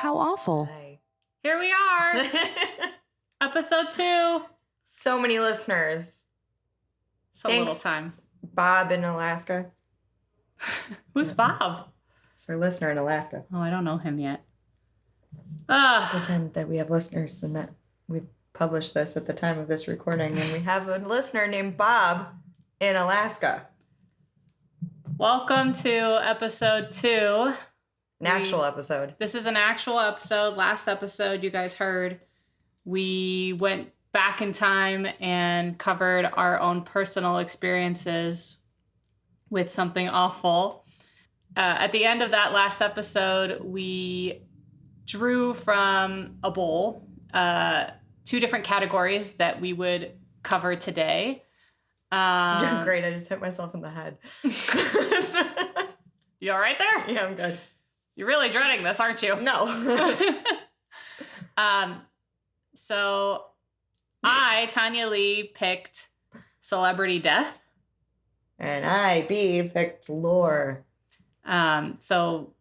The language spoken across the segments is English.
How awful. Hi. Here we are. Episode 2. So many listeners. So Thanks. little time. Bob in Alaska. Who's Bob? It's our listener in Alaska. Oh, I don't know him yet. Just pretend that we have listeners and that we've published this at the time of this recording, and we have a listener named Bob in Alaska. Welcome to episode 2. An actual episode. This is an actual episode. Last episode you guys heard, we went back in time and covered our own personal experiences with something awful. At the end of that last episode, we drew from a bowl 2 different categories that we would cover today. I'm doing great. I just hit myself in the head. You all right there? Yeah, I'm good. You're really dreading this, aren't you? No. So I, Tanya Lee, picked celebrity death. And I, B, picked lore. So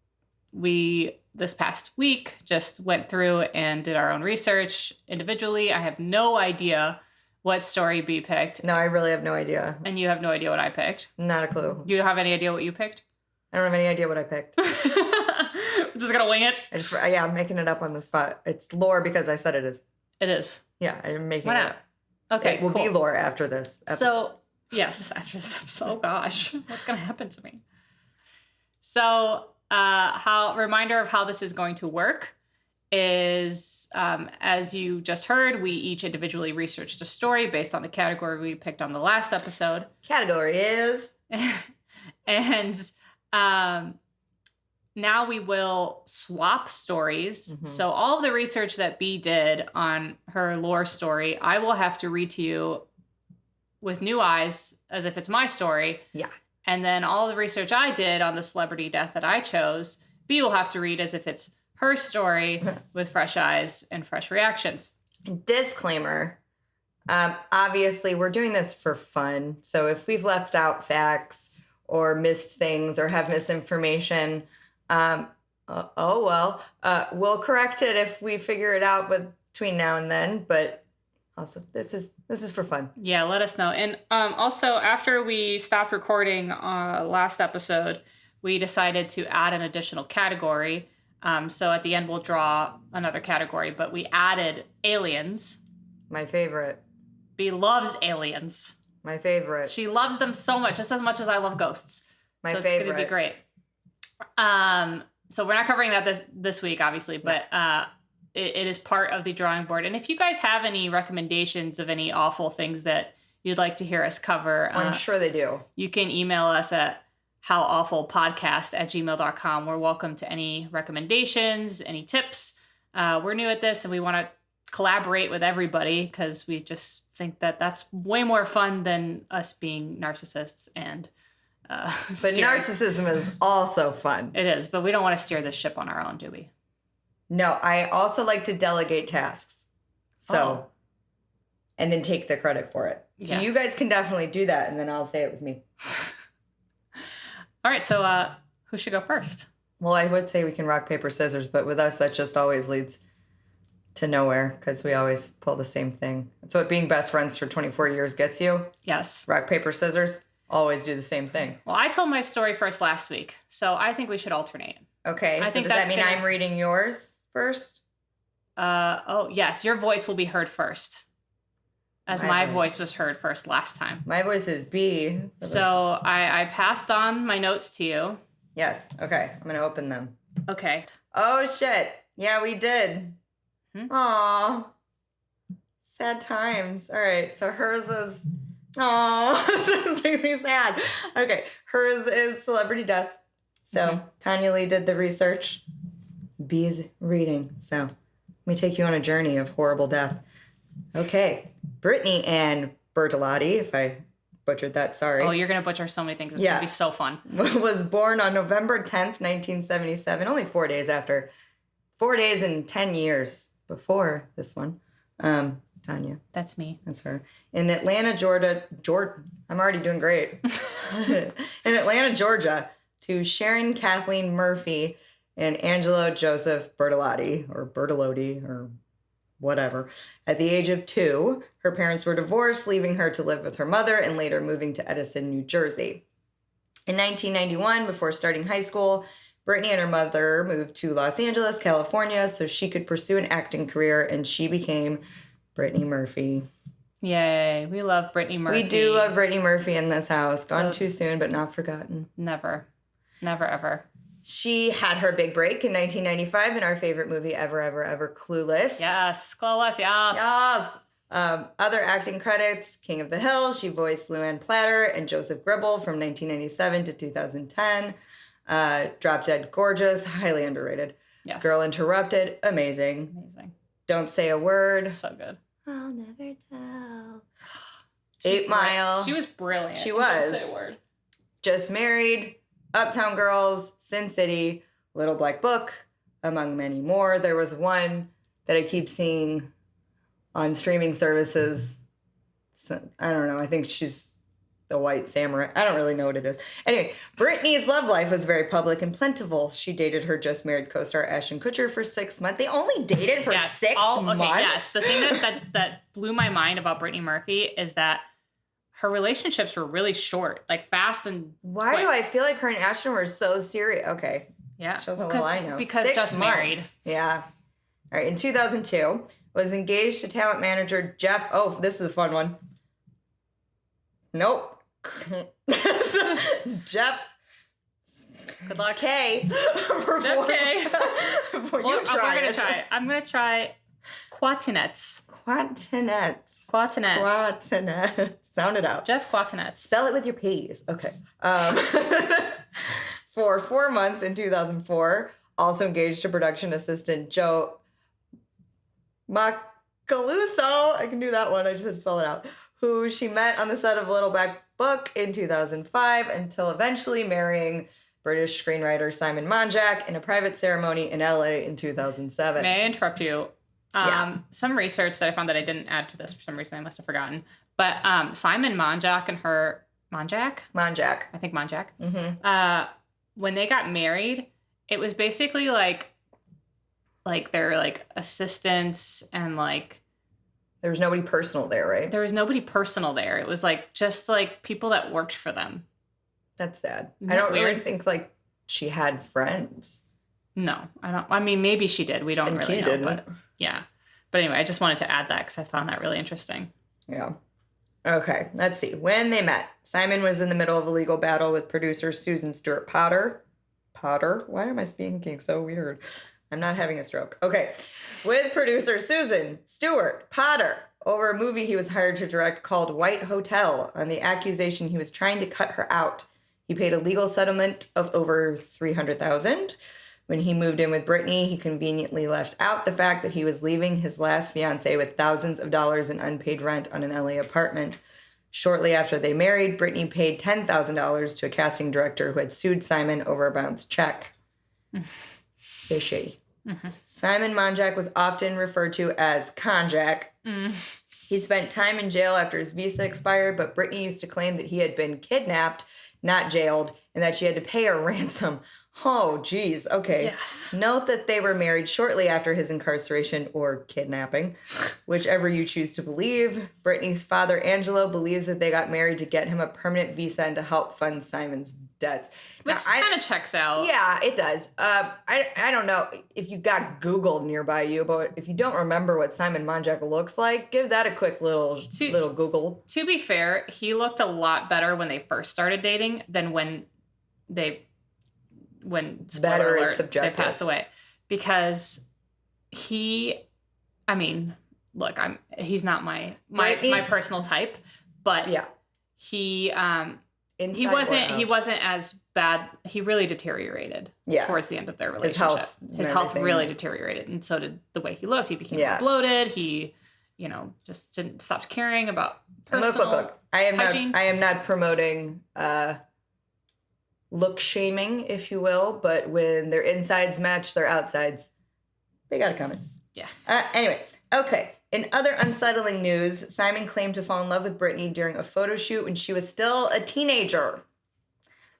we, this past week, just went through and did our own research individually. I have no idea what story B picked. No, I really have no idea. And you have no idea what I picked. Not a clue. Do you have any idea what you picked? I don't have any idea what I picked. I'm just gonna wing it. I'm making it up on the spot. It's lore because I said it is. It is. Yeah, I'm making Why it not? up. Okay, It will be lore after this episode. So, yes, after this episode. Oh, gosh. What's going to happen to me? So, reminder of how this is going to work is, as you just heard, we each individually researched a story based on the category we picked on the last episode. Category is... And now we will swap stories. Mm-hmm. So all of the research that B did on her lore story, I will have to read to you with new eyes as if it's my story. Yeah. And then all the research I did on the celebrity death that I chose, B will have to read as if it's her story with fresh eyes and fresh reactions. Disclaimer. Obviously, we're doing this for fun. So if we've left out facts or missed things or have misinformation, we'll correct it if we figure it out between now and then. But also, this is for fun. Yeah, let us know. And also, after we stopped recording last episode, we decided to add an additional category. So at the end, we'll draw another category. But we added aliens. My favorite. B loves aliens. My favorite. She loves them so much, just as much as I love ghosts. My so favorite. It's going to be great. So we're not covering that this week, obviously, but it is part of the drawing board. And if you guys have any recommendations of any awful things that you'd like to hear us cover, I'm sure they do. You can email us at howawfulpodcast@gmail.com. We're welcome to any recommendations, any tips. We're new at this and we want to collaborate with everybody because we just think that that's way more fun than us being narcissists and but narcissism is also fun. It is, but we don't want to steer this ship on our own, do we? No, I also like to delegate tasks. So, and then take the credit for it. So you guys can definitely do that, and then I'll say it was me. All right, so who should go first? Well, I would say we can rock, paper, scissors, but with us, that just always leads to nowhere because we always pull the same thing. That's what being best friends for 24 years gets you. Yes. Rock, paper, scissors, always do the same thing. Well, I told my story first last week, so I think we should alternate. Okay, so does that mean I'm reading yours first? Yes, your voice will be heard first, as my voice was heard first last time. My voice is B. So I passed on my notes to you. Yes, okay, I'm going to open them. Okay. Oh, shit. Yeah, we did. Aw. Sad times. All right, so hers is... Aw, this makes me sad. Okay, hers is celebrity death. So Tanya Lee did the research. B is reading. So let me take you on a journey of horrible death. Okay, Brittany Ann Bertolotti, if I butchered that, sorry. Oh, you're going to butcher so many things. It's going to be so fun. Was born on November 10th, 1977, only 4 days after. 4 days and 10 years before this one. Tanya. That's me. That's her. In Atlanta, Georgia. I'm already doing great. In Atlanta, Georgia, to Sharon Kathleen Murphy and Angelo Joseph Bertolotti, or whatever. At the age of 2, her parents were divorced, leaving her to live with her mother and later moving to Edison, New Jersey. In 1991, before starting high school, Brittany and her mother moved to Los Angeles, California, so she could pursue an acting career, and she became Brittany Murphy. Yay. We love Brittany Murphy. We do love Brittany Murphy in this house. Gone too soon, but not forgotten. Never. Never, ever. She had her big break in 1995 in our favorite movie ever, Clueless. Yes, Clueless, yes. Yes. Other acting credits, King of the Hill. She voiced Luann Platter and Joseph Gribble from 1997 to 2010. Drop Dead Gorgeous, highly underrated. Yes. Girl Interrupted, amazing. Amazing. Don't Say a Word. So good. I'll never tell. 8 Mile. She was brilliant. She was. Don't Say a Word. Just Married, Uptown Girls, Sin City, Little Black Book, among many more. There was one that I keep seeing on streaming services. So, I don't know. I think she's the White Samurai. I don't really know what it is. Anyway, Brittany's love life was very public and plentiful. She dated her just married co-star Ashton Kutcher for 6 months. They only dated for 6 months? Yes. The thing that blew my mind about Brittany Murphy is that her relationships were really short, like fast and Why do I feel like her and Ashton were so serious? Okay. Yeah. Shows how little I know. Because 6 just months. married. Yeah. All right. In 2002, was engaged to talent manager Jeff. Oh, this is a fun one. Nope. Jeff. Good luck. K. Jeff K. We're going to try it. I'm going to try Quatinets. Quatinets. Sound it out. Jeff Quatinets. Spell it with your P's. Okay. For 4 months in 2004, also engaged to production assistant Joe Macaluso. I can do that one. I just had to spell it out. Who she met on the set of Little Black Book in 2005 until eventually marrying British screenwriter Simon Monjack in a private ceremony in LA in 2007. May I interrupt you? Some research that I found that I didn't add to this for some reason, I must have forgotten. But Simon Monjack and her... Monjack? I think Monjack. Mm-hmm. When they got married, it was basically like they're like assistants and like... There was nobody personal there, right? There was nobody personal there. It was like just like people that worked for them. That's sad. Isn't I don't that weird? really think like she had friends. No, I don't. I mean, maybe she did. We don't And really he know. didn't. But yeah. But anyway, I just wanted to add that because I found that really interesting. Yeah. Okay, let's see. When they met, Simon was in the middle of a legal battle with producer Susan Stewart Potter. Why am I speaking so weird? I'm not having a stroke. Okay. With producer Susan Stewart Potter over a movie he was hired to direct called White Hotel on the accusation he was trying to cut her out. He paid a legal settlement of over $300,000. When he moved in with Brittany, he conveniently left out the fact that he was leaving his last fiancée with thousands of dollars in unpaid rent on an LA apartment. Shortly after they married, Brittany paid $10,000 to a casting director who had sued Simon over a bounced check. Fishy. Mm-hmm. Simon Monjack was often referred to as Konjac. He spent time in jail after his visa expired, but Brittany used to claim that he had been kidnapped, not jailed, and that she had to pay a ransom. Oh, geez. Okay. Yes. Note that they were married shortly after his incarceration or kidnapping, whichever you choose to believe. Brittany's father, Angelo, believes that they got married to get him a permanent visa and to help fund Simon's debts. Which kind of checks out. Yeah, it does. I don't know if you got Google nearby you, but if you don't remember what Simon Monjack looks like, give that a quick little Google. To be fair, he looked a lot better when they first started dating than when Better is subjective. they passed away, because he's not my personal type, but yeah, he wasn't as bad. He really deteriorated towards the end of their relationship. His health really deteriorated, and so did the way he looked. He became more bloated. He, just didn't stop caring about personal look. hygiene. I am not promoting look shaming, if you will, but when their insides match their outsides, they got it coming. Yeah. Anyway, okay. In other unsettling news, Simon claimed to fall in love with Brittany during a photo shoot when she was still a teenager.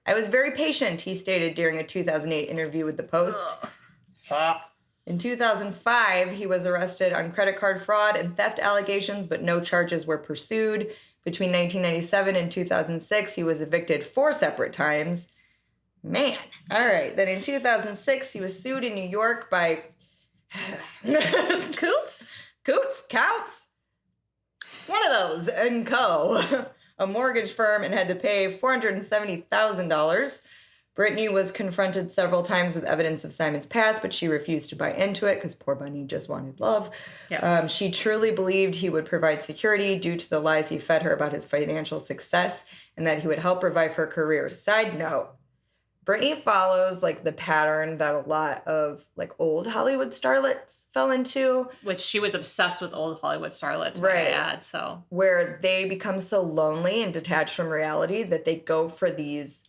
I was very patient, he stated during a 2008 interview with The Post. In 2005, he was arrested on credit card fraud and theft allegations, but no charges were pursued. Between 1997 and 2006, he was evicted 4 separate times. Man. All right. Then in 2006, he was sued in New York by... Coots? Counts? One of those, and Co., a mortgage firm, and had to pay $470,000. Brittany was confronted several times with evidence of Simon's past, but she refused to buy into it because poor Bunny just wanted love. Yes. She truly believed he would provide security due to the lies he fed her about his financial success and that he would help revive her career. Side note, Brittany follows, like, the pattern that a lot of, like, old Hollywood starlets fell into. Which she was obsessed with old Hollywood starlets, right? Add, so. Where they become so lonely and detached from reality that they go for these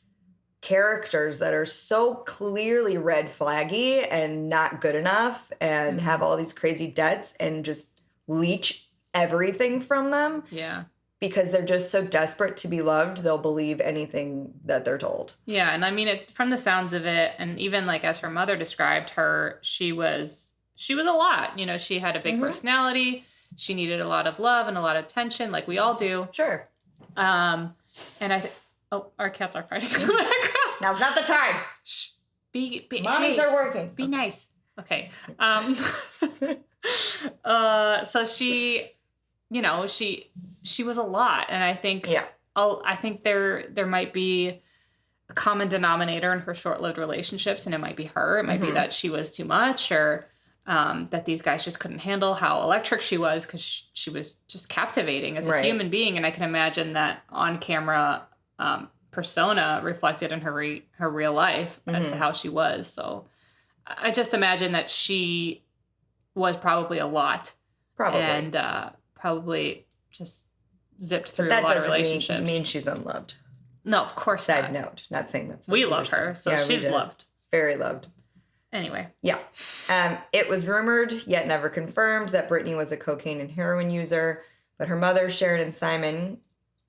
characters that are so clearly red flaggy and not good enough and have all these crazy debts and just leech everything from them. Yeah. Because they're just so desperate to be loved, they'll believe anything that they're told. Yeah, and I mean, from the sounds of it, and even like as her mother described her, she was a lot. You know, she had a big personality. She needed a lot of love and a lot of attention, like we all do. Sure. And our cats are fighting in the background. Now's not the time. Shh. Be Mommies are working. Be nice. Okay. So she, you know, she was a lot, and I think I think there might be a common denominator in her short-lived relationships, and it might be her. It might be that she was too much, or that these guys just couldn't handle how electric she was, because she was just captivating as a human being, and I can imagine that on-camera persona reflected in her real life as to how she was. So I just imagine that she was probably a lot, and probably just zipped through a lot of relationships. That doesn't mean she's unloved. No, of course Side not. note. Not saying that's... We love her, so she's loved. Very loved. Anyway. Yeah. It was rumored, yet never confirmed, that Brittany was a cocaine and heroin user, but her mother, Sharon, and Simon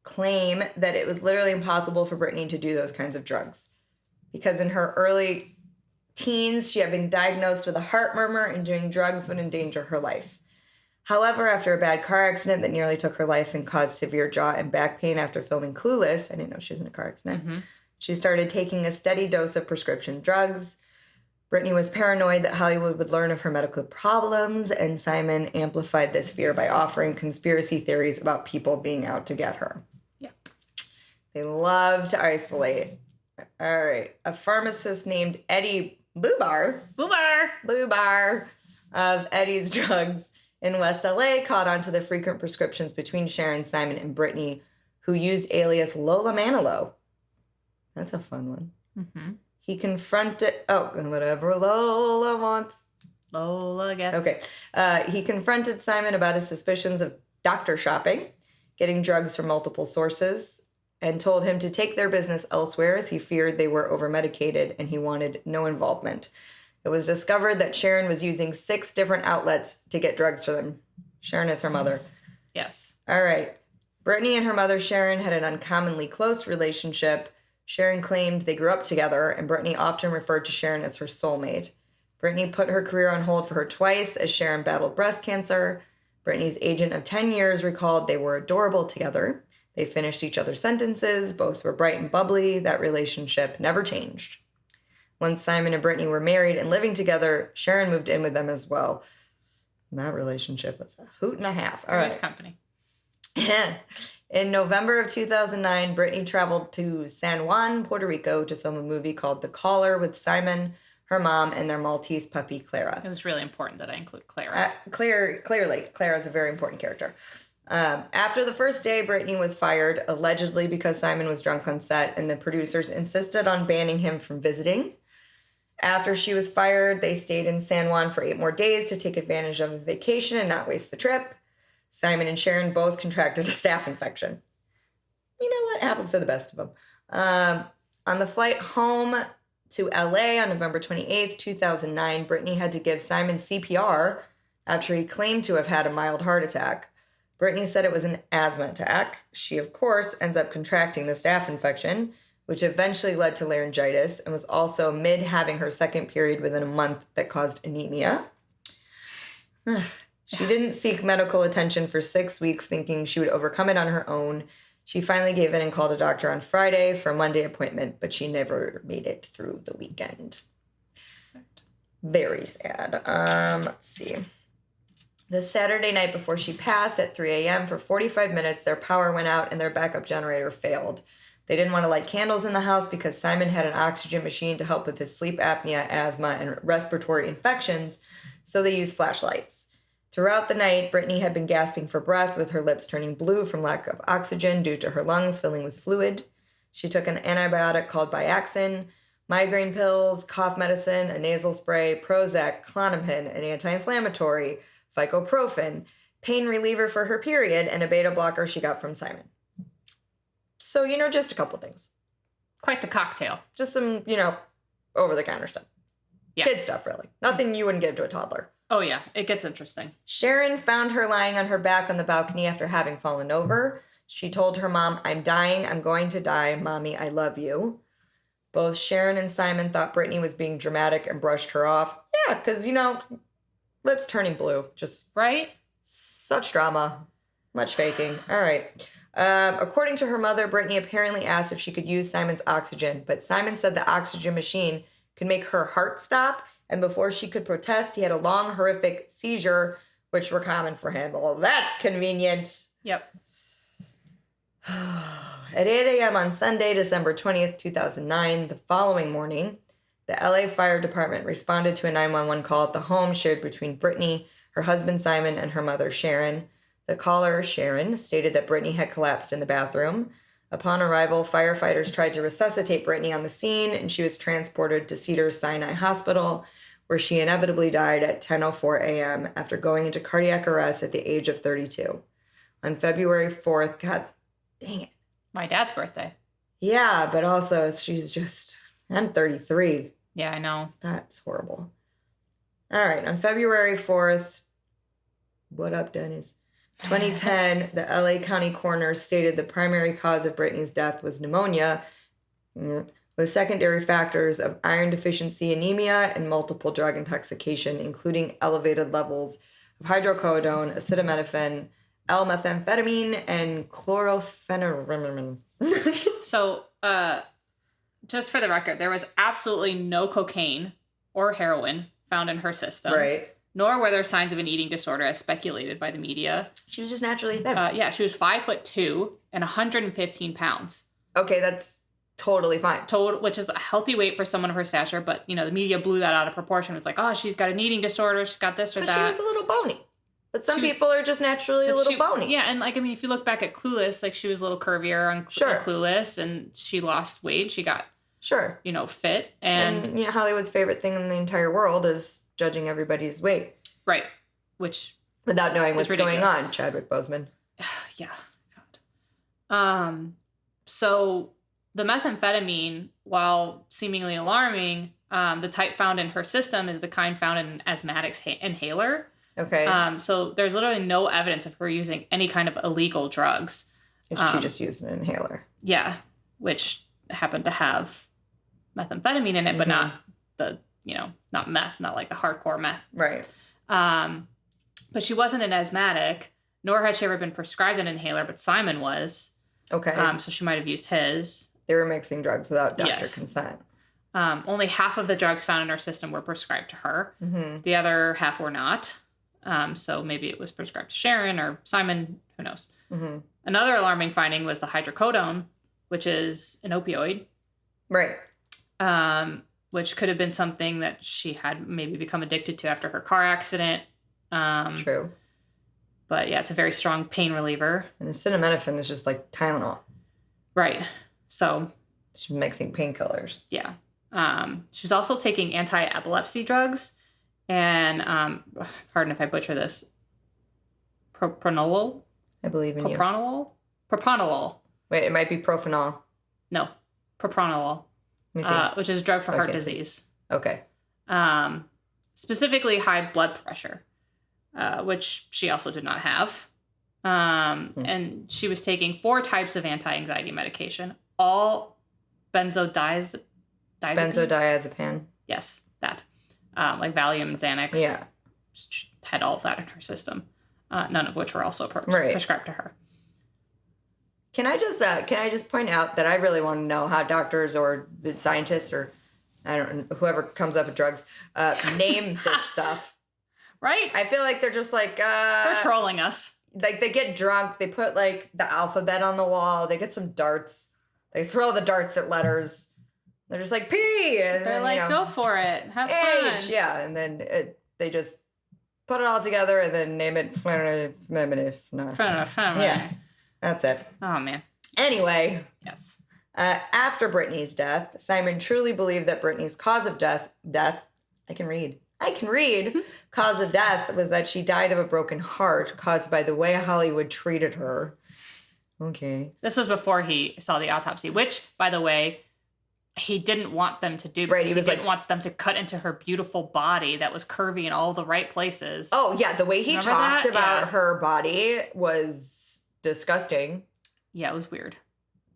claim that it was literally impossible for Brittany to do those kinds of drugs. Because in her early teens, she had been diagnosed with a heart murmur, and doing drugs would endanger her life. However, after a bad car accident that nearly took her life and caused severe jaw and back pain after filming Clueless — I didn't know she was in a car accident — she started taking a steady dose of prescription drugs. Brittany was paranoid that Hollywood would learn of her medical problems, and Simon amplified this fear by offering conspiracy theories about people being out to get her. Yeah. They love to isolate. All right. A pharmacist named Eddie Boobar of Eddie's Drugs in West LA caught on to the frequent prescriptions between Sharon, Simon, and Brittany, who used alias Lola Manilow. That's a fun one. He confronted... Oh, whatever Lola wants. Lola gets. Okay. He confronted Simon about his suspicions of doctor shopping, getting drugs from multiple sources, and told him to take their business elsewhere as he feared they were over-medicated and he wanted no involvement. It was discovered that Sharon was using 6 different outlets to get drugs for them. Sharon is her mother. Yes. All right. Brittany and her mother, Sharon, had an uncommonly close relationship. Sharon claimed they grew up together, and Brittany often referred to Sharon as her soulmate. Brittany put her career on hold for her twice as Sharon battled breast cancer. Brittany's agent of 10 years recalled they were adorable together. They finished each other's sentences. Both were bright and bubbly. That relationship never changed. Once Simon and Brittany were married and living together, Sharon moved in with them as well. And that relationship was a hoot and a half. All right. Nice company. In November of 2009, Brittany traveled to San Juan, Puerto Rico, to film a movie called The Caller with Simon, her mom, and their Maltese puppy, Clara. It was really important that I include Clara. Clearly, Clara is a very important character. After the first day, Brittany was fired, allegedly because Simon was drunk on set, and the producers insisted on banning him from visiting. After she was fired, they stayed in San Juan for 8 more days to take advantage of a vacation and not waste the trip. Simon and Sharon both contracted a staph infection. You know what? Happens to the best of them. On the flight home to LA on November 28th, 2009, Brittany had to give Simon CPR after he claimed to have had a mild heart attack. Brittany said it was an asthma attack. She, of course, ends up contracting the staph infection, which eventually led to laryngitis, and was also mid having her second period within a month that caused anemia. She didn't seek medical attention for 6 weeks, thinking she would overcome it on her own. She finally gave in and called a doctor on Friday for a Monday appointment, but she never made it through the weekend. Very sad. Let's see. The Saturday night before she passed at 3 a.m. for 45 minutes, their power went out and their backup generator failed. They didn't want to light candles in the house because Simon had an oxygen machine to help with his sleep apnea, asthma, and respiratory infections, so they used flashlights. Throughout the night, Brittany had been gasping for breath with her lips turning blue from lack of oxygen due to her lungs filling with fluid. She took an antibiotic called Biaxin, migraine pills, cough medicine, a nasal spray, Prozac, Klonopin, an anti-inflammatory, Phycoprofen, pain reliever for her period, and a beta blocker she got from Simon. So, just a couple things. Quite the cocktail. Just some, over-the-counter stuff. Yeah. Kid stuff, really. Nothing you wouldn't give to a toddler. Oh, yeah. It gets interesting. Sharon found her lying on her back on the balcony after having fallen over. She told her mom, "I'm dying. I'm going to die. Mommy, I love you." Both Sharon and Simon thought Brittany was being dramatic and brushed her off. Yeah, because, lips turning blue. Just right? Such drama. Much faking. All right. According to her mother, Brittany apparently asked if she could use Simon's oxygen, but Simon said the oxygen machine could make her heart stop, and before she could protest, he had a long, horrific seizure, which were common for him. Well, that's convenient. Yep. At 8 a.m. on Sunday, December 20th, 2009, the following morning, the LA Fire Department responded to a 911 call at the home shared between Brittany, her husband Simon, and her mother Sharon. The caller, Sharon, stated that Brittany had collapsed in the bathroom. Upon arrival, firefighters tried to resuscitate Brittany on the scene, and she was transported to Cedars-Sinai Hospital, where she inevitably died at 10:04 a.m. after going into cardiac arrest at the age of 32. On February 4th, God dang it. My dad's birthday. Yeah, but also I'm 33. Yeah, I know. That's horrible. All right, on February 4th, what up, Dennis? 2010, the LA County coroner stated the primary cause of Brittany's death was pneumonia, with secondary factors of iron deficiency anemia and multiple drug intoxication, including elevated levels of hydrocodone, acetaminophen, L-methamphetamine, and chlorpheniramine. So, just for the record, there was absolutely no cocaine or heroin found in her system. Right. Nor were there signs of an eating disorder as speculated by the media. She was just naturally thin. Yeah, she was 5'2" and 115 pounds. Okay, that's totally fine. Which is a healthy weight for someone of her stature, but, the media blew that out of proportion. It was like, oh, she's got an eating disorder, she's got this or that. She was a little bony. But some people are just naturally a little bony. Yeah, and if you look back at Clueless, she was a little curvier on Clueless, and she lost weight. She got, fit. And Hollywood's favorite thing in the entire world is judging everybody's weight. Right. Which without knowing what's going on, Chadwick Boseman. Yeah. God. So the methamphetamine, while seemingly alarming, the type found in her system is the kind found in an asthmatic's inhaler. Okay. So there's literally no evidence of her using any kind of illegal drugs. She just used an inhaler. Yeah, which happened to have methamphetamine in it, but not the, not meth, not like the hardcore meth. Right. But she wasn't an asthmatic, nor had she ever been prescribed an inhaler, but Simon was. Okay. So she might have used his. They were mixing drugs without doctor consent. Only half of the drugs found in her system were prescribed to her. Mm-hmm. The other half were not. So maybe it was prescribed to Sharon or Simon, who knows. Mm-hmm. Another alarming finding was the hydrocodone, which is an opioid. Right. Which could have been something that she had maybe become addicted to after her car accident. True. But yeah, it's a very strong pain reliever. And acetaminophen is just like Tylenol. Right. So. She's mixing painkillers. Yeah. She was also taking anti-epilepsy drugs. And, pardon if I butcher this, propranolol? I believe in you. Propranolol. Wait, it might be Propanol. No, propranolol, which is a drug for heart disease. Okay. Specifically high blood pressure, which she also did not have. And she was taking 4 types of anti-anxiety medication, all benzodiazepine. Benzodiazepine. Yes, that. Like Valium and Xanax. Yeah. Had all of that in her system. None of which were also Right. prescribed to her. Can I just point out that I really want to know how doctors or scientists or I don't know, whoever comes up with drugs name this stuff. Right? I feel like they're just like they're trolling us. Like they get drunk, they put like the alphabet on the wall, they get some darts, they throw the darts at letters. They're just like P, and they're then, like, go for it, have fun. H, yeah, and then they just put it all together and then name it. Yeah, that's it. Oh man. Anyway, yes. After Brittany's death, Simon truly believed that Brittany's cause of death. I can read. Cause of death was that she died of a broken heart caused by the way Hollywood treated her. Okay. This was before he saw the autopsy, which, by the way, he didn't want them to do. Right. He didn't want them to cut into her beautiful body that was curvy in all the right places. Oh, yeah. The way he Remember talked that? about her body was disgusting. Yeah, it was weird.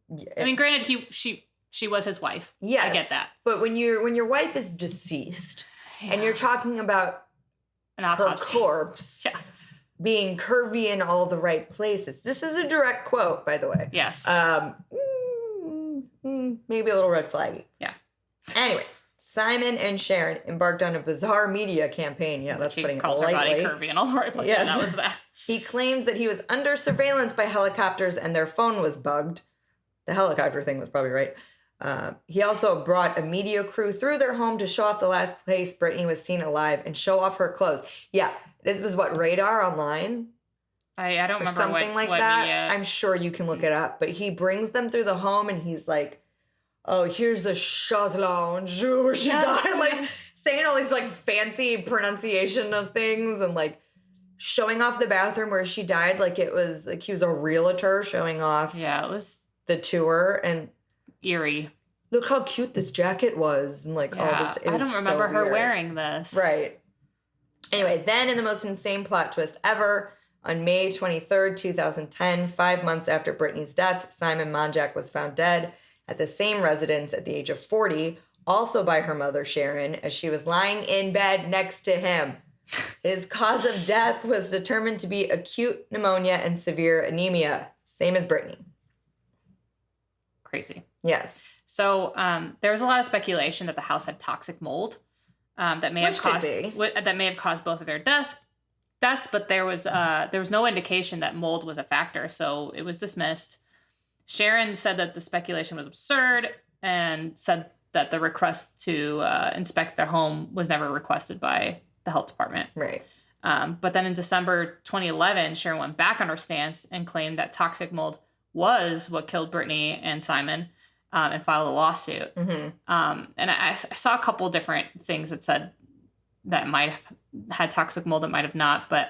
Yeah. I mean, granted, she was his wife. Yes. I get that. But when your wife is deceased and you're talking about an autopsy. Her corpse being curvy in all the right places. This is a direct quote, by the way. Yes. Maybe a little red flaggy. Yeah. Anyway, Simon and Sharon embarked on a bizarre media campaign. Yeah, that's putting it lightly. Called her body curvy in all the right places. Yes. That was that. He claimed that he was under surveillance by helicopters and their phone was bugged. The helicopter thing was probably right. He also brought a media crew through their home to show off the last place Brittany was seen alive and show off her clothes. Yeah, this was what, Radar Online? I don't remember something like what that. media. I'm sure you can look it up. But he brings them through the home and he's like, oh, here's the chaise lounge where she died. Like saying all these like fancy pronunciation of things and like showing off the bathroom where she died. Like it was like he was a realtor showing off. Yeah, it was the tour and eerie. Look how cute this jacket was and like all this. I don't remember her wearing this. Right. Anyway, then in the most insane plot twist ever, on May 23rd, 2010, 5 months after Brittany's death, Simon Monjack was found dead at the same residence at the age of 40, also by her mother, Sharon, as she was lying in bed next to him. His cause of death was determined to be acute pneumonia and severe anemia, same as Brittany. Crazy. Yes. So there was a lot of speculation that the house had toxic mold that may have caused both of their deaths. But there was no indication that mold was a factor, so it was dismissed. Sharon said that the speculation was absurd and said that the request to inspect their home was never requested by the health department. Right. But then in December 2011, Sharon went back on her stance and claimed that toxic mold was what killed Brittany and Simon, and filed a lawsuit. Mm-hmm. And I saw a couple different things that said that might have had toxic mold, it might have not, but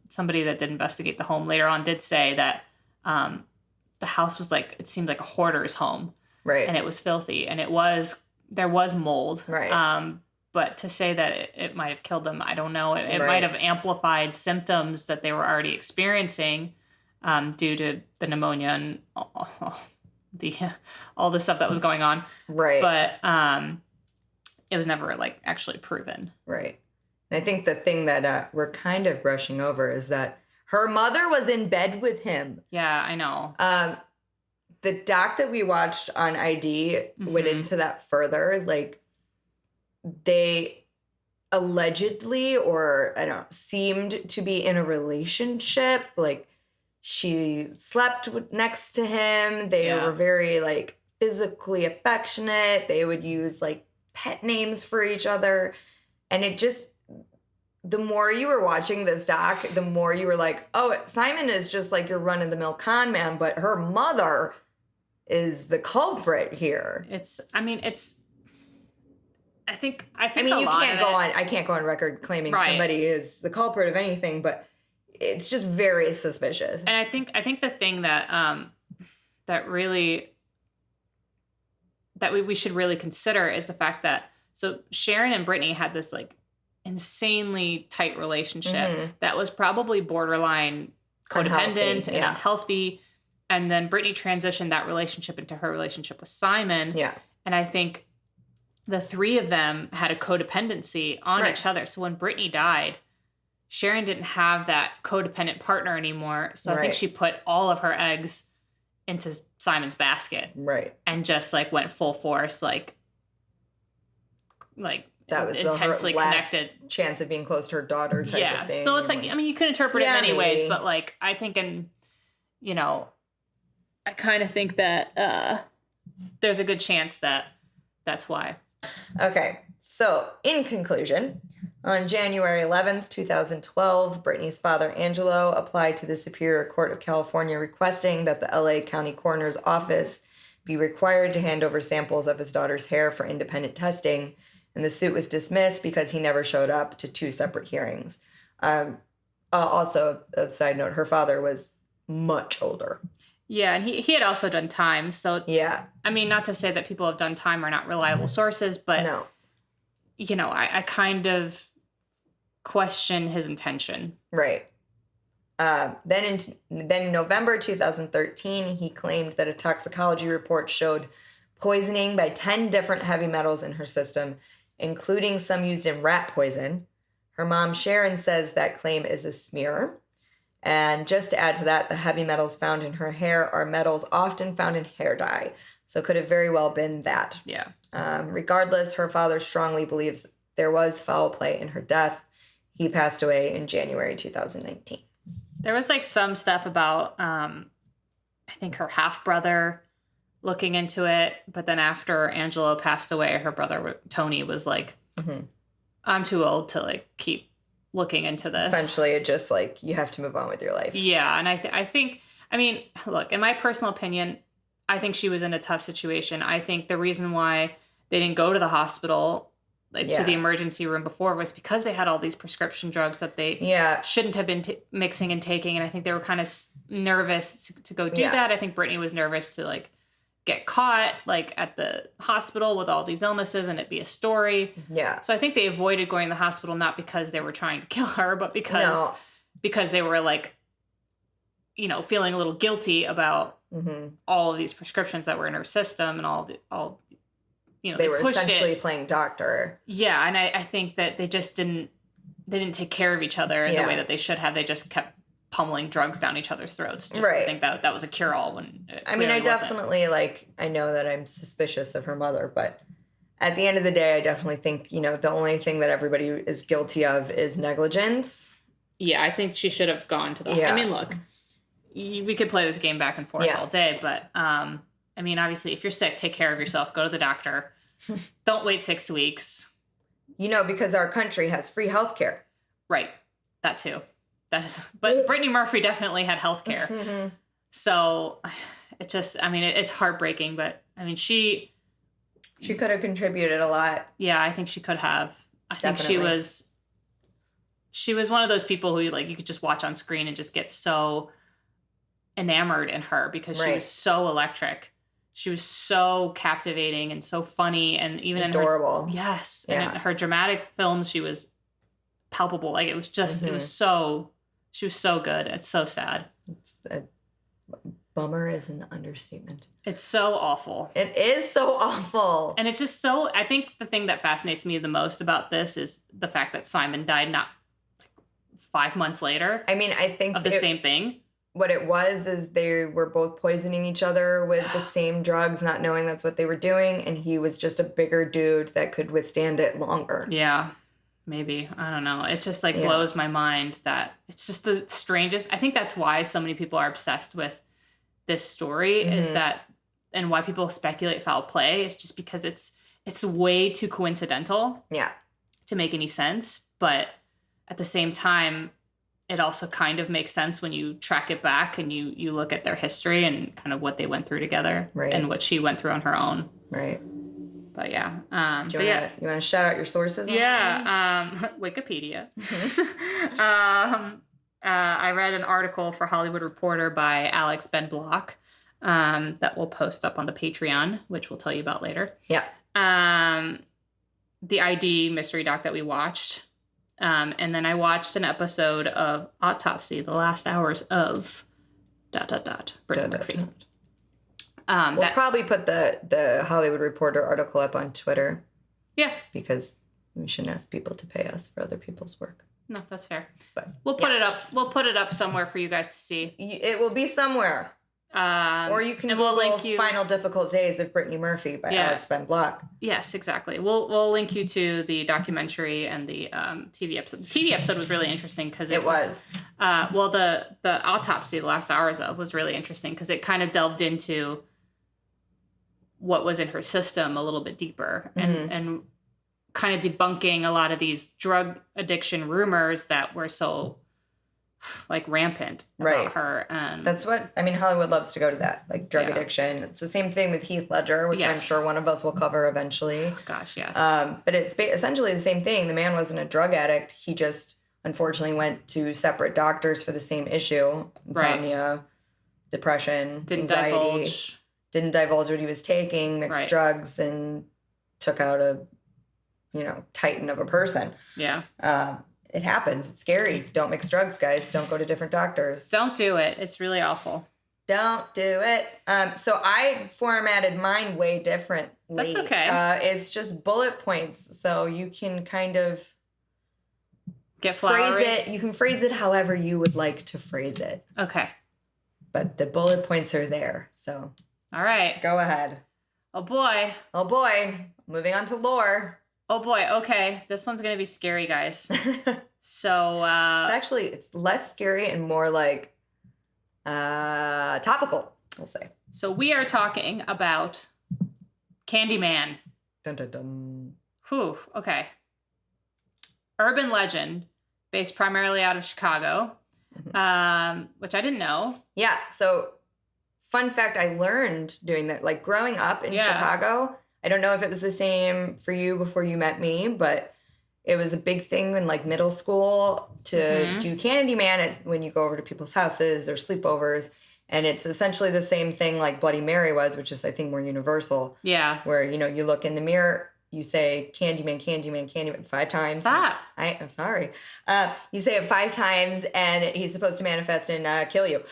somebody that did investigate the home later on did say that the house was like, it seemed like a hoarder's home. Right. And it was filthy, and there was mold. Right. But to say that it might have killed them, I don't know. It might have amplified symptoms that they were already experiencing due to the pneumonia and all the stuff that was going on. Right. But it was never like actually proven. Right. And I think the thing that we're kind of brushing over is that her mother was in bed with him. Yeah, I know. The doc that we watched on ID went into that further. Like, they allegedly, or I don't know, seemed to be in a relationship. Like, she slept next to him. They were very, like, physically affectionate. They would use, like, pet names for each other. And it just, the more you were watching this doc, the more you were like, oh, Simon is just like your run-of-the-mill con man, but her mother is the culprit here. I can't go on record claiming somebody is the culprit of anything, but it's just very suspicious. And I think the thing that we should really consider is the fact that, so Sharon and Brittany had this like insanely tight relationship that was probably borderline codependent and unhealthy. And then Brittany transitioned that relationship into her relationship with Simon. Yeah. And I think the three of them had a codependency on Right. each other. So when Brittany died, Sharon didn't have that codependent partner anymore. So I think Right. she put all of her eggs into Simon's basket. Right. And just like went full force, like that was intensely her last connected chance of being close to her daughter type of thing. So it's like, I mean, you can interpret it many ways, but like, I think I kind of think that there's a good chance that that's why. Okay. So in conclusion, on January 11th, 2012, Brittany's father, Angelo, applied to the Superior Court of California requesting that the LA County Coroner's Office be required to hand over samples of his daughter's hair for independent testing, and the suit was dismissed because he never showed up to 2 separate hearings. Also, a side note, her father was much older. Yeah, and he had also done time, so... Yeah. I mean, not to say that people who have done time are not reliable sources, but... No. I kind of question his intention. Right. Then in November 2013, he claimed that a toxicology report showed poisoning by 10 different heavy metals in her system, including some used in rat poison. Her mom, Sharon, says that claim is a smear. And just to add to that, the heavy metals found in her hair are metals often found in hair dye. So it could have very well been that. Yeah. Regardless, her father strongly believes there was foul play in her death. He passed away in January 2019. There was like some stuff about, I think her half-brother looking into it. But then after Angelo passed away, her brother, Tony, was like, I'm too old to like keep looking into this. Essentially, it just like, you have to move on with your life. Yeah. And I think, I mean, look, in my personal opinion, I think she was in a tough situation. I think the reason why they didn't go to the hospital, to the emergency room before, was because they had all these prescription drugs that they shouldn't have been mixing and taking. And I think they were kind of nervous to go do that. I think Brittany was nervous to like get caught like at the hospital with all these illnesses and it be a story. Yeah. So I think they avoided going to the hospital, not because they were trying to kill her, but because they were like, feeling a little guilty about all of these prescriptions that were in her system and they were essentially playing doctor. Yeah. And I think that they didn't take care of each other in the way that they should have. They just kept pummeling drugs down each other's throats. Just to think that was a cure-all when I mean, I definitely I know that I'm suspicious of her mother, but at the end of the day, I definitely think, the only thing that everybody is guilty of is negligence. Yeah. I think she should have gone to the, I mean, look, we could play this game back and forth all day, but, I mean, obviously, if you're sick, take care of yourself. Go to the doctor. Don't wait 6 weeks. Because our country has free health care. Right. That too. But Brittany Murphy definitely had health care. So it just, I mean, it's heartbreaking, but I mean, she could have contributed a lot. Yeah, I think she could have. I think she was one of those people who you could just watch on screen and just get so enamored in her because she was so electric. She was so captivating and so funny, and even adorable. And in her dramatic films, she was palpable. Like it was just, it was so. She was so good. It's so sad. Bummer is an understatement. It's so awful. It is so awful, and it's just so. I think the thing that fascinates me the most about this is the fact that Simon died not 5 months later. I mean, I think of the same thing. What it was is they were both poisoning each other with the same drugs, not knowing that's what they were doing. And he was just a bigger dude that could withstand it longer. Yeah, maybe. I don't know. It just blows my mind that it's just the strangest. I think that's why so many people are obsessed with this story is that, and why people speculate foul play is just because it's way too coincidental. Yeah. To make any sense. But at the same time, it also kind of makes sense when you track it back and you look at their history and kind of what they went through together and what she went through on her own. Right. But yeah. You want to shout out your sources? Yeah. Wikipedia. I read an article for Hollywood Reporter by Alex Ben Block that we'll post up on the Patreon, which we'll tell you about later. Yeah. The ID mystery doc that we watched. And then I watched an episode of Autopsy, The Last Hours of Brittany Murphy. We'll probably put the Hollywood Reporter article up on Twitter. Yeah. Because we shouldn't ask people to pay us for other people's work. No, that's fair. But we'll put it up. We'll put it up somewhere for you guys to see. It will be somewhere. Or you can Google link you... Final Difficult Days of Brittany Murphy by Alex Ben Block. Yes, exactly. We'll link you to the documentary and the TV episode. The TV episode was really interesting because it was. The autopsy, the last hours of, was really interesting because it kind of delved into what was in her system a little bit deeper and kind of debunking a lot of these drug addiction rumors that were so like rampant about her. And that's what, I mean, Hollywood loves to go to that, like drug addiction. It's the same thing with Heath Ledger, which I'm sure one of us will cover eventually. Oh, gosh, yes. But it's essentially the same thing. The man wasn't a drug addict. He just unfortunately went to separate doctors for the same issue. Insomnia, depression, anxiety. Didn't divulge what he was taking, mixed drugs, and took out a, titan of a person. Yeah. It happens. It's scary. Don't mix drugs, guys. Don't go to different doctors. Don't do it. It's really awful. Don't do it. So I formatted mine way differently. That's okay. It's just bullet points. So you can kind of get flowery. Phrase it. You can phrase it however you would like to phrase it. Okay. But the bullet points are there. So. All right. Go ahead. Oh, boy. Oh, boy. Moving on to lore. Oh, boy. Okay. This one's going to be scary, guys. So, it's less scary and more like topical, we'll say. So we are talking about Candyman. Dun, dun, dun. Whew. Okay. Urban legend based primarily out of Chicago, which I didn't know. Yeah. So fun fact I learned doing that, like growing up in Chicago, I don't know if it was the same for you before you met me, but it was a big thing in like middle school to do Candyman when you go over to people's houses or sleepovers. And it's essentially the same thing like Bloody Mary was, which is I think more universal. Yeah. Where, you look in the mirror, you say Candyman, Candyman, Candyman 5 times. Stop. I'm sorry. You say it 5 times and he's supposed to manifest and kill you.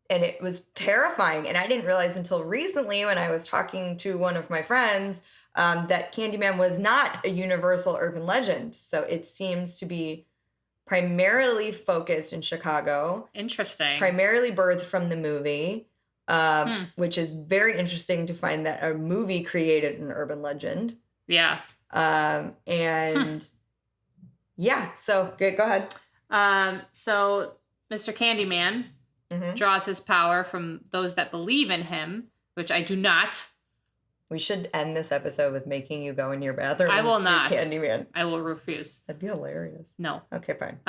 And it was terrifying. And I didn't realize until recently when I was talking to one of my friends that Candyman was not a universal urban legend. So it seems to be primarily focused in Chicago. Interesting. Primarily birthed from the movie, which is very interesting to find that a movie created an urban legend. Yeah. So go ahead. So Mr. Candyman draws his power from those that believe in him, which I do not. We should end this episode with making you go in your bathroom. I will not. Candyman. I will refuse. That'd be hilarious. No. Okay, fine.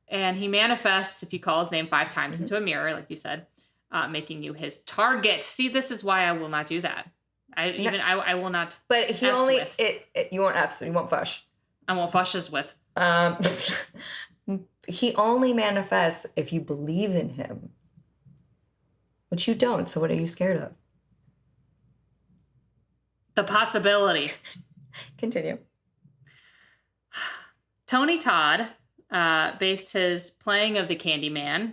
And he manifests if you call his name 5 times into a mirror, like you said, making you his target. See, this is why I will not do that. I will not. But he only you won't F, so you won't fush. I won't fushes with. He only manifests if you believe in him, which you don't. So what are you scared of? The possibility. Continue. Tony Todd based his playing of the Candyman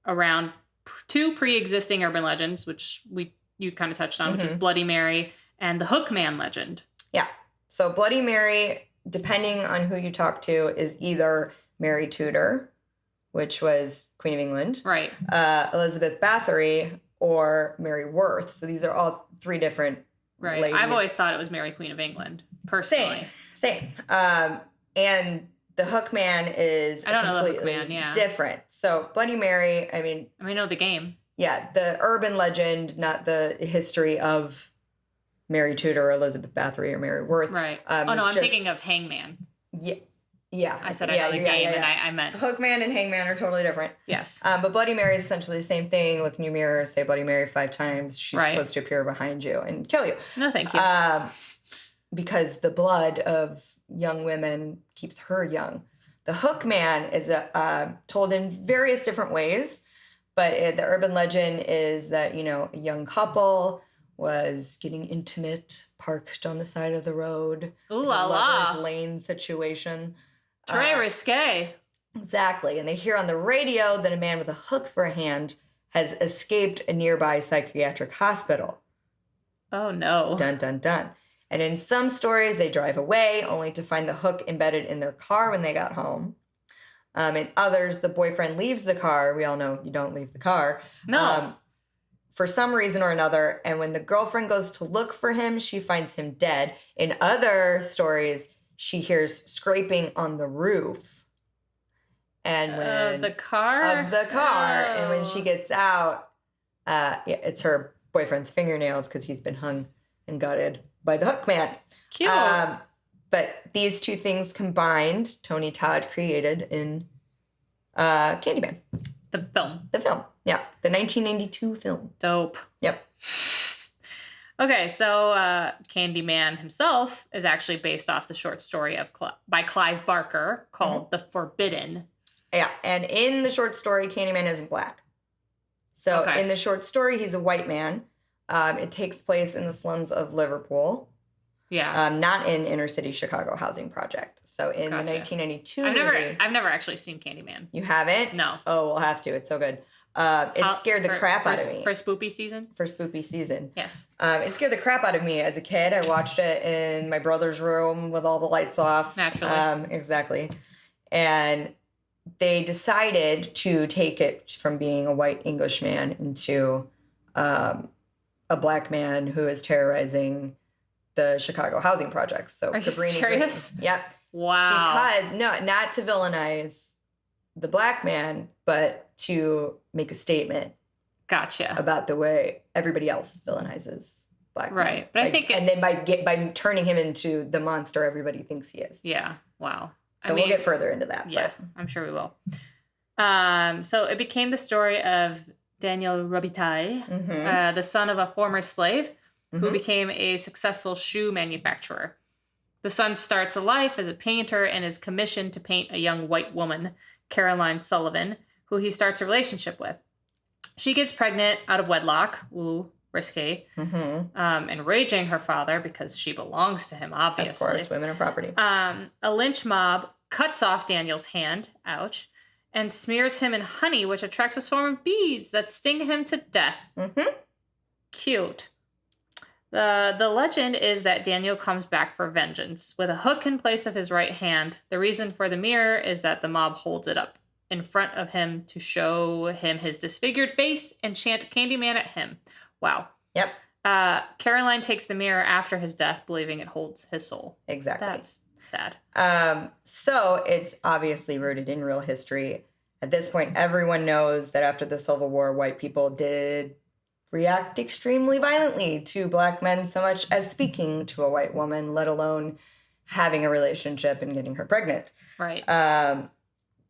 around 2 pre-existing urban legends, which you kind of touched on, which was Bloody Mary and the Hookman legend. Yeah. So Bloody Mary, depending on who you talk to, is either Mary Tudor, which was Queen of England, right? Elizabeth Bathory, or Mary Worth. So these are all 3 different ladies. I've always thought it was Mary Queen of England, personally. Same. And the Hookman is I don't know the Hookman, yeah. Different. So Bloody Mary, I know the game. Yeah, the urban legend, not the history of Mary Tudor or Elizabeth Bathory or Mary Worth. Right. I'm thinking of Hangman. Yeah. Yeah. I said I know the game, and I meant... Hookman and Hangman are totally different. Yes. But Bloody Mary is essentially the same thing. Look in your mirror, say Bloody Mary 5 times. She's supposed to appear behind you and kill you. No, thank you. Because the blood of young women keeps her young. The Hookman is told in various different ways, but the urban legend is that, a young couple was getting intimate, parked on the side of the road. Ooh la la. Lover's lane situation. Très risque. Exactly. And they hear on the radio that a man with a hook for a hand has escaped a nearby psychiatric hospital. Oh, no. Dun, dun, dun. And in some stories, they drive away only to find the hook embedded in their car when they got home. In others, the boyfriend leaves the car. We all know you don't leave the car. No. For some reason or another. And when the girlfriend goes to look for him, she finds him dead. In other stories, she hears scraping on the roof. And when Of the car? And when she gets out, it's her boyfriend's fingernails because he's been hung and gutted by the hook man. Cute. But these two things combined, Tony Todd created in Candyman. The film. The film. Yeah. The 1992 film. Dope. Yep. Okay, so Candyman himself is actually based off the short story by Clive Barker called The Forbidden. Yeah, and in the short story, Candyman isn't black. So in the short story, he's a white man. It takes place in the slums of Liverpool. Yeah. Not in inner city Chicago housing project. So in the 1992 movie... I've never actually seen Candyman. You haven't? No. Oh, we'll have to. It's so good. It scared the crap out of me. For spoopy season? For spoopy season. Yes. It scared the crap out of me as a kid. I watched it in my brother's room with all the lights off. Naturally. Exactly. And they decided to take it from being a white Englishman into a black man who is terrorizing the Chicago housing projects. So are you serious? Green. Yep. Wow. Because, no, not to villainize the black man, but to make a statement. Gotcha. About the way everybody else villainizes black men. Right. But I think... And then by turning him into the monster everybody thinks he is. Yeah. Wow. So we'll get further into that. Yeah, but. I'm sure we will. So it became the story of Daniel Robitaille, the son of a former slave who became a successful shoe manufacturer. The son starts a life as a painter and is commissioned to paint a young white woman, Caroline Sullivan, who he starts a relationship with. She gets pregnant out of wedlock. Ooh, risky. Enraging her father because she belongs to him, obviously. Of course, women are property. A lynch mob cuts off Daniel's hand, ouch, and smears him in honey, which attracts a swarm of bees that sting him to death. Cute. The legend is that Daniel comes back for vengeance with a hook in place of his right hand. The reason for the mirror is that the mob holds it up in front of him to show him his disfigured face and chant Candyman at him. Wow. Yep. Caroline takes the mirror after his death, believing it holds his soul. Exactly. That's sad. So it's obviously rooted in real history. At this point, everyone knows that after the Civil War, white people did react extremely violently to black men, so much as speaking to a white woman, let alone having a relationship and getting her pregnant. Right.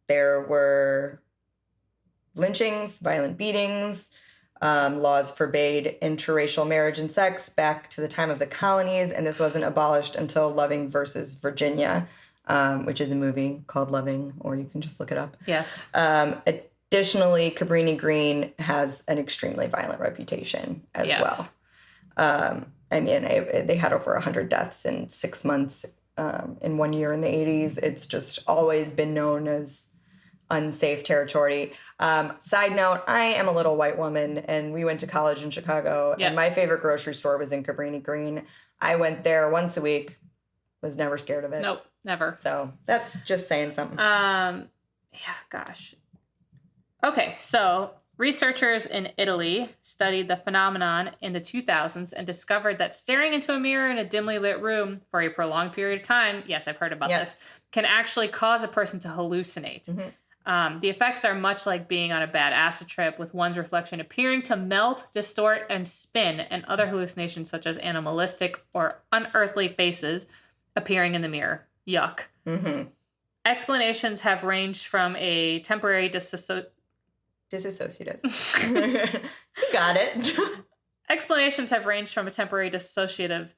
There were lynchings, violent beatings. Laws forbade interracial marriage and sex back to the time of the colonies, and this wasn't abolished until Loving versus Virginia, which is a movie called Loving, or you can just look it up. Yes. Additionally, Cabrini Green has an extremely violent reputation as well. I mean, they had over 100 deaths in 6 months in 1 year in the 80s. It's just always been known as unsafe territory. Side note, I am a little white woman, and we went to college in Chicago, and my favorite grocery store was in Cabrini Green. I went there once a week, was never scared of it. Nope, never. So that's just saying something. Yeah, gosh. Okay, so researchers in Italy studied the phenomenon in the 2000s and discovered that staring into a mirror in a dimly lit room for a prolonged period of time, yes, I've heard about this, can actually cause a person to hallucinate. The effects are much like being on a bad acid trip, with one's reflection appearing to melt, distort, and spin, and other hallucinations such as animalistic or unearthly faces appearing in the mirror. Yuck. Explanations have ranged from a temporary disassociative. You got it. Explanations have ranged from a temporary dissociative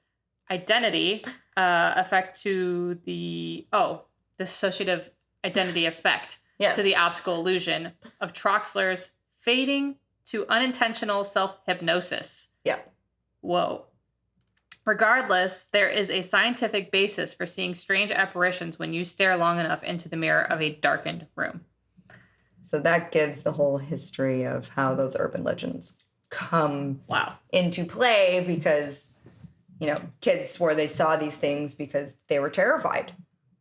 identity effect to the dissociative identity effect to the optical illusion of Troxler's fading to unintentional self-hypnosis. Yep. Whoa. Regardless, there is a scientific basis for seeing strange apparitions when you stare long enough into the mirror of a darkened room. So that gives the whole history of how those urban legends come into play because, kids swore they saw these things because they were terrified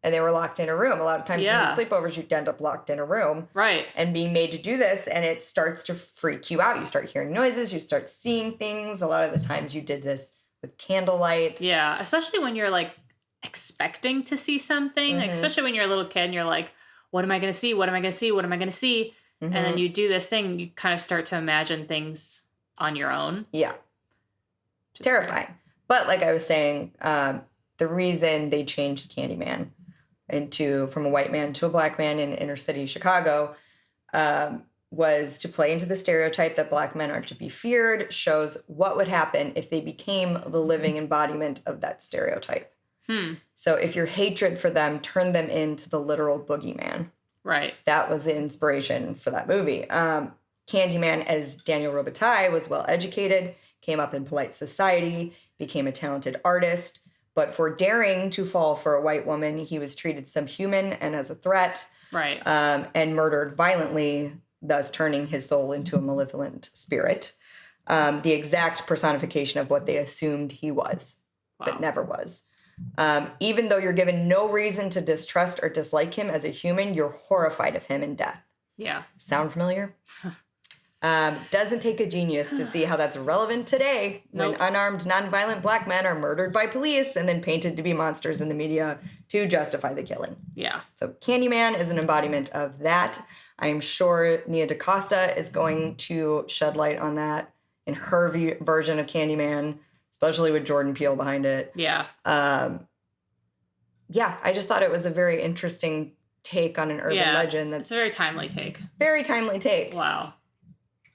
and they were locked in a room. A lot of times in the sleepovers, you'd end up locked in a room. Right. And being made to do this, and it starts to freak you out. You start hearing noises, you start seeing things. A lot of the times you did this with candlelight. Yeah, especially when you're like expecting to see something, especially when you're a little kid and you're like, what am I going to see? What am I going to see? What am I going to see? And then you do this thing, you kind of start to imagine things on your own. Yeah. Terrifying. Great. But like I was saying, the reason they changed Candyman from a white man to a black man in inner city Chicago was to play into the stereotype that black men are to be feared, shows what would happen if they became the living embodiment of that stereotype. So if your hatred for them turned them into the literal boogeyman. Right. That was the inspiration for that movie. Candyman, as Daniel Robitaille, was well-educated, came up in polite society, became a talented artist, but for daring to fall for a white woman, he was treated subhuman and as a threat. Right. And murdered violently, thus turning his soul into a malevolent spirit. The exact personification of what they assumed he was, but never was. Even though you're given no reason to distrust or dislike him as a human, you're horrified of him in death. Yeah. Sound familiar? Doesn't take a genius to see how that's relevant today when unarmed, nonviolent black men are murdered by police and then painted to be monsters in the media to justify the killing. Yeah. So Candyman is an embodiment of that. I'm sure Nia DaCosta is going to shed light on that in her version of Candyman, especially with Jordan Peele behind it. Yeah. I just thought it was a very interesting take on an urban legend. It's a very timely take. Very timely take. Wow.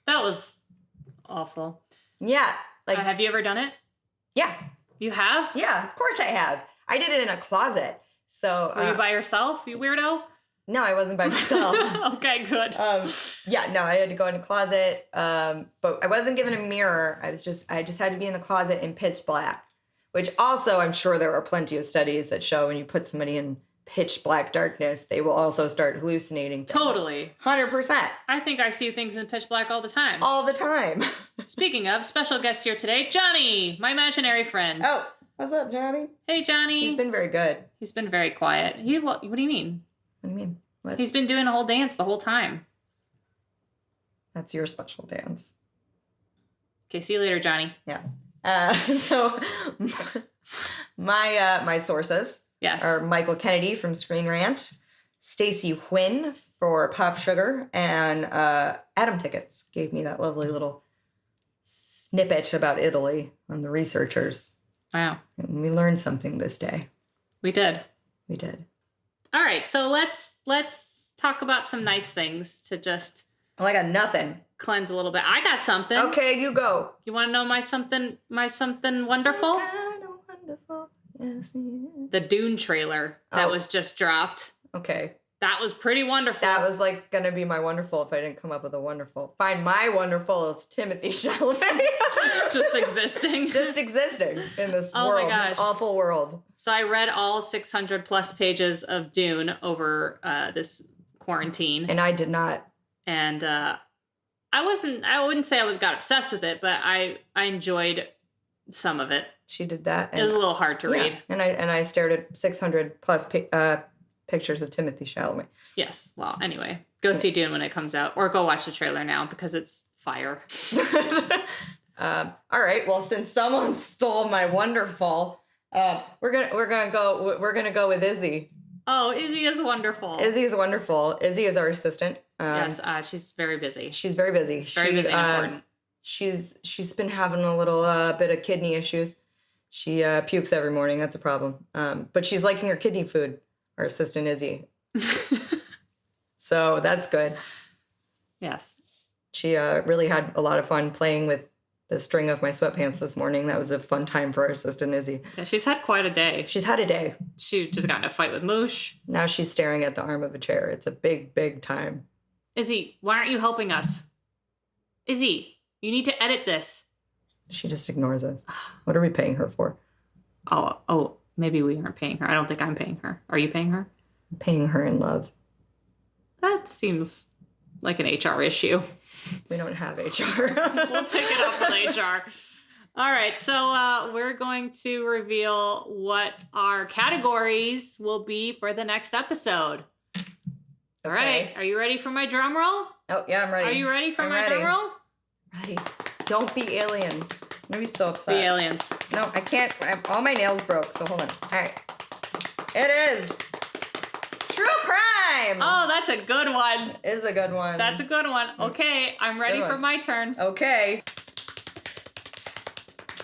That was awful. Yeah. Have you ever done it? Yeah. You have? Yeah, of course I have. I did it in a closet. So were you by yourself, you weirdo? No, I wasn't by myself. Okay, good. I had to go in a closet. But I wasn't given a mirror. I just had to be in the closet in pitch black, which also I'm sure there are plenty of studies that show when you put somebody in pitch black darkness, they will also start hallucinating things. Totally. 100%. I think I see things in pitch black all the time. All the time. Speaking of, special guest here today, Johnny, my imaginary friend. Oh, what's up, Johnny? Hey, Johnny. He's been very good. He's been very quiet. What do you mean? What do you mean? What? He's been doing a whole dance the whole time. That's your special dance. Okay, see you later, Johnny. Yeah. So my sources are Michael Kennedy from Screen Rant, Stacey Huynh for Pop Sugar, and Adam Tickets gave me that lovely little snippet about Italy on the researchers. Wow. And we learned something this day. We did. We did. All right, so let's talk about some nice things to just... Oh, I got nothing. Cleanse a little bit. I got something. Okay, you go. You want to know my something wonderful? Kind of wonderful. Yes, yes. The Dune trailer that was just dropped. Okay. That was pretty wonderful. That was like going to be my wonderful if I didn't come up with a wonderful. Fine, my wonderful is Timothy Chalamet. Just existing. Just existing in this world, my gosh. This awful world. So I read all 600 plus pages of Dune over this quarantine. And I did not. And I wouldn't say got obsessed with it, but I enjoyed some of it. She did that. It was a little hard to read. And I stared at 600 plus pictures of Timothy Chalamet. Yes. Well, anyway, go see Dune when it comes out, or go watch the trailer now because it's fire. All right. Well, since someone stole my wonderful, we're gonna go with Izzy. Oh, Izzy is wonderful. Izzy is wonderful. Izzy is our assistant. Yes, she's very busy. She's very busy. Very busy and important. She's been having a little bit of kidney issues. She pukes every morning. That's a problem. But she's liking her kidney food. Our assistant Izzy. So that's good. Yes. She really had a lot of fun playing with the string of my sweatpants this morning. That was a fun time for our assistant Izzy. Yeah, she's had quite a day. She's had a day. She just got in a fight with Moosh. Now she's staring at the arm of a chair. It's a big, big time. Izzy, why aren't you helping us? Izzy, you need to edit this. She just ignores us. What are we paying her for? Oh, maybe we aren't paying her. I don't think I'm paying her. Are you paying her? I'm paying her in love. That seems like an HR issue. We don't have HR. We'll take it up with HR. All right, so we're going to reveal what our categories will be for the next episode. All right, are you ready for my drum roll? Oh, yeah, I'm ready. Are you ready for my drum roll? Ready. Don't be aliens. I'm going to be so upset. Be aliens. No, I can't. All my nails broke, so hold on. All right. It is true crime. Oh, that's a good one. It is a good one. That's a good one. Okay, I'm ready for my turn. Okay.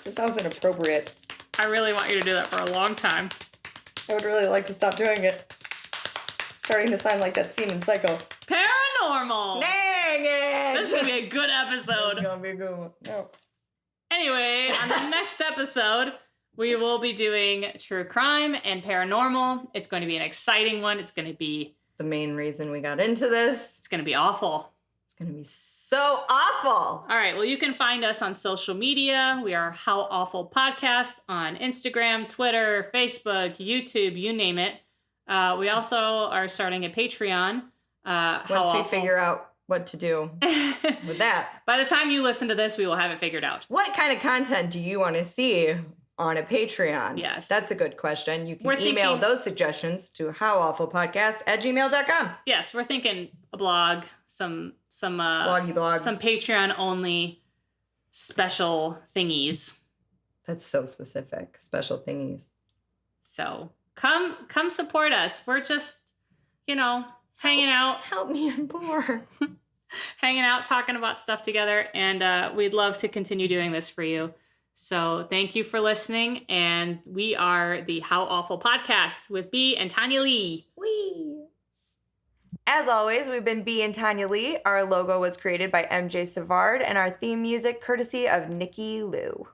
This sounds inappropriate. I really want you to do that for a long time. I would really like to stop doing it. Starting to sound like that scene in Psycho. Paranormal. Dang it! This is going to be a good episode. It's going to be a good one. No. Anyway, on the next episode, we will be doing true crime and paranormal. It's going to be an exciting one. It's going to be... the main reason we got into this. It's going to be awful. It's going to be so awful. All right. Well, you can find us on social media. We are How Awful Podcast on Instagram, Twitter, Facebook, YouTube, you name it. We also are starting a Patreon. Once we figure out what to do with that. By the time you listen to this, we will have it figured out. What kind of content do you want to see on a Patreon? Yes. That's a good question. You can email those suggestions to howawfulpodcast@gmail.com. Yes, we're thinking a blog, some bloggy blog. Some Patreon only special thingies. That's so specific. Special thingies. So come support us. We're just, hanging out. Help me, I'm poor. Hanging out, talking about stuff together, and we'd love to continue doing this for you. So thank you for listening, and we are the How Awful Podcast with B and Tanya Lee. Wee. As always, we've been B and Tanya Lee. Our logo was created by MJ Savard, and our theme music courtesy of Nikki Lou.